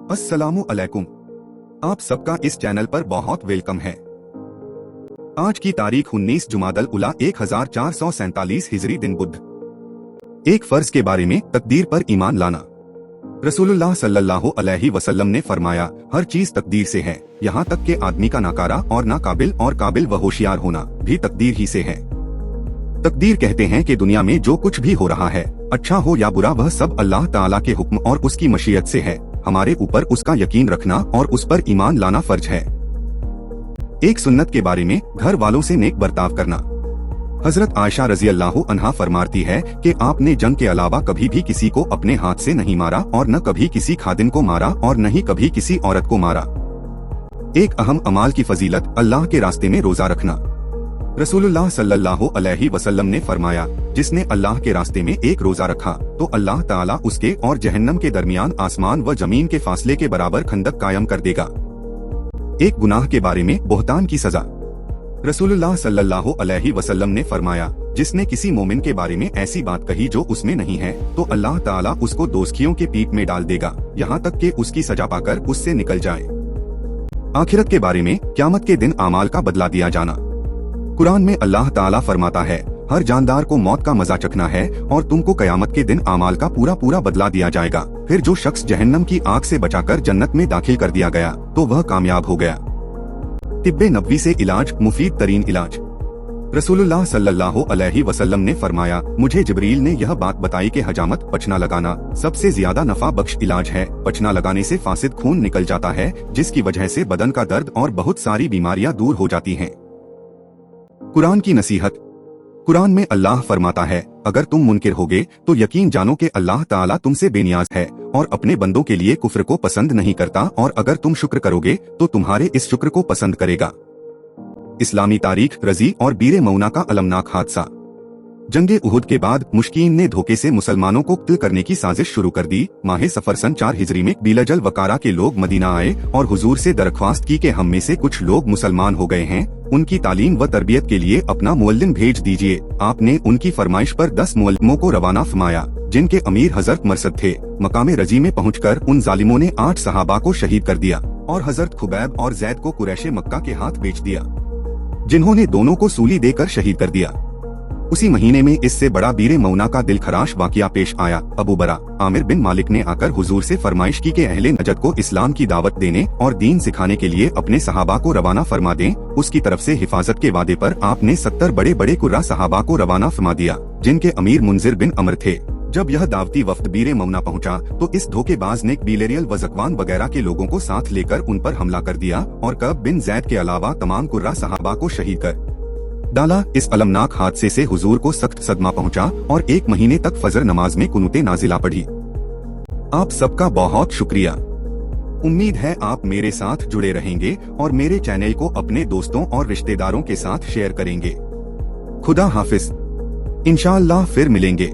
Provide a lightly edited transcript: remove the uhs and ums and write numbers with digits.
अस्सलामु अलैकुम। आप सबका इस चैनल पर बहुत वेलकम है। आज की तारीख 19 जुमादल उला 1447 हिजरी दिन बुध। एक फर्ज के बारे में, तकदीर पर ईमान लाना। रसूलुल्लाह सल्लल्लाहु अलैहि वसल्लम ने फरमाया, हर चीज तकदीर से है, यहाँ तक के आदमी का नाकारा और नाकाबिल और काबिल व होशियार होना भी तकदीर ही से है। तकदीर कहते हैं कि दुनिया में जो कुछ भी हो रहा है, अच्छा हो या बुरा, वह सब अल्लाह ताला के हुक्म और उसकी मशीयत से है। हमारे ऊपर उसका यकीन रखना और उस पर ईमान लाना फर्ज है। एक सुन्नत के बारे में, घर वालों से नेक बर्ताव करना। हजरत आयशा रजी अल्लाह अन्हा फरमाती है कि आपने जंग के अलावा कभी भी किसी को अपने हाथ से नहीं मारा और न कभी किसी खादिम को मारा और न ही कभी किसी औरत को मारा। एक अहम अमाल की फजीलत, अल्लाह के रास्ते में रोजा रखना। रसूलुल्लाह सल्लल्लाहु अलैहि वसल्लम ने फरमाया, जिसने अल्लाह के रास्ते में एक रोजा रखा तो अल्लाह ताला उसके और जहन्नम के दरमियान आसमान व जमीन के फासले के बराबर खंदक कायम कर देगा। एक गुनाह के बारे में, बोहतान की सजा। रसूलुल्लाह सल्लल्लाहु अलैहि वसल्लम ने फरमाया, जिसने किसी मोमिन के बारे में ऐसी बात कही जो उसमें नहीं है तो अल्लाह ताला उसको दोज़खियों के पीठ में डाल देगा, यहाँ तक कि उसकी सजा पाकर उससे निकल जाए। आखिरत के बारे में, क़यामत के दिन आमाल का बदला दिया जाना। कुरान में अल्लाह ताला फरमाता है, हर जानदार को मौत का मजा चखना है और तुमको कयामत के दिन आमाल का पूरा पूरा बदला दिया जाएगा। फिर जो शख्स जहन्नम की आग से बचाकर जन्नत में दाखिल कर दिया गया तो वह कामयाब हो गया। तिब्बे नबवी से इलाज, मुफीद तरीन इलाज। रसूलुल्लाह सल्लल्लाहु अलैहि वसल्लम ने फरमाया, मुझे जिब्रील ने यह बात बताई कि हजामत, पचना लगाना, सबसे ज्यादा नफा बख्श इलाज है। पचना लगाने से फासिद खून निकल जाता है, जिसकी वजह से बदन का दर्द और बहुत सारी बीमारियां दूर हो जाती हैं। कुरान की नसीहत। कुरान में अल्लाह फरमाता है, अगर तुम मुनकिर होगे तो यकीन जानो कि अल्लाह ताला तुमसे बेनियाज है और अपने बंदों के लिए कुफ्र को पसंद नहीं करता, और अगर तुम शुक्र करोगे तो तुम्हारे इस शुक्र को पसंद करेगा। इस्लामी तारीख, रजी और बीरे मऊना का अलमनाक हादसा। जंगे उहुद के बाद मुश्किन ने धोखे से मुसलमानों को कत्ल करने की साजिश शुरू कर दी। माह सफर सन 4 हिजरी में बिलजल वकारा के लोग मदीना आए और हुजूर से दरख्वास्त की कि हम में से कुछ लोग मुसलमान हो गए हैं, उनकी तालीम व तरबियत के लिए अपना मुअल्लिम भेज दीजिए। आपने उनकी फरमाइश पर 10 मुअल्लिमों को रवाना फरमाया, जिनके अमीर हजरत मरसद थे। मकाम रजी में पहुंचकर उन जालिमों ने 8 सहाबा को शहीद कर दिया और हजरत खुबैब और जैद को कुरैशे मक्का के हाथ बेच दिया, जिन्होंने दोनों को सूली देकर शहीद कर दिया। उसी महीने में इससे बड़ा बीरे मऊना का दिलखराश वाकया पेश आया। अबू बरा आमिर बिन मालिक ने आकर हुजूर से फरमाइश की कि अहले नजद को इस्लाम की दावत देने और दीन सिखाने के लिए अपने सहाबा को रवाना फरमा दें। उसकी तरफ से हिफाजत के वादे पर आपने 70 बड़े बड़े कुर्रा सहाबा को रवाना फरमा दिया, जिनके अमीर मुंजिर बिन अमर थे। जब यह दावती वफ्द बीरे मऊना पहुंचा तो इस धोखेबाज ने बिलेरियल व ज़कवान वगैरह के लोगों को साथ लेकर उन पर हमला कर दिया और कब बिन जैद के अलावा तमाम कुर्रा सहाबा को शहीद कर डाला। इस अलमनाक हादसे से हुजूर को सख्त सदमा पहुंचा और 1 महीने तक फजर नमाज में कुनूते नाजिला पढ़ी। आप सबका बहुत शुक्रिया। उम्मीद है आप मेरे साथ जुड़े रहेंगे और मेरे चैनल को अपने दोस्तों और रिश्तेदारों के साथ शेयर करेंगे। खुदा हाफिज। इंशाअल्लाह फिर मिलेंगे।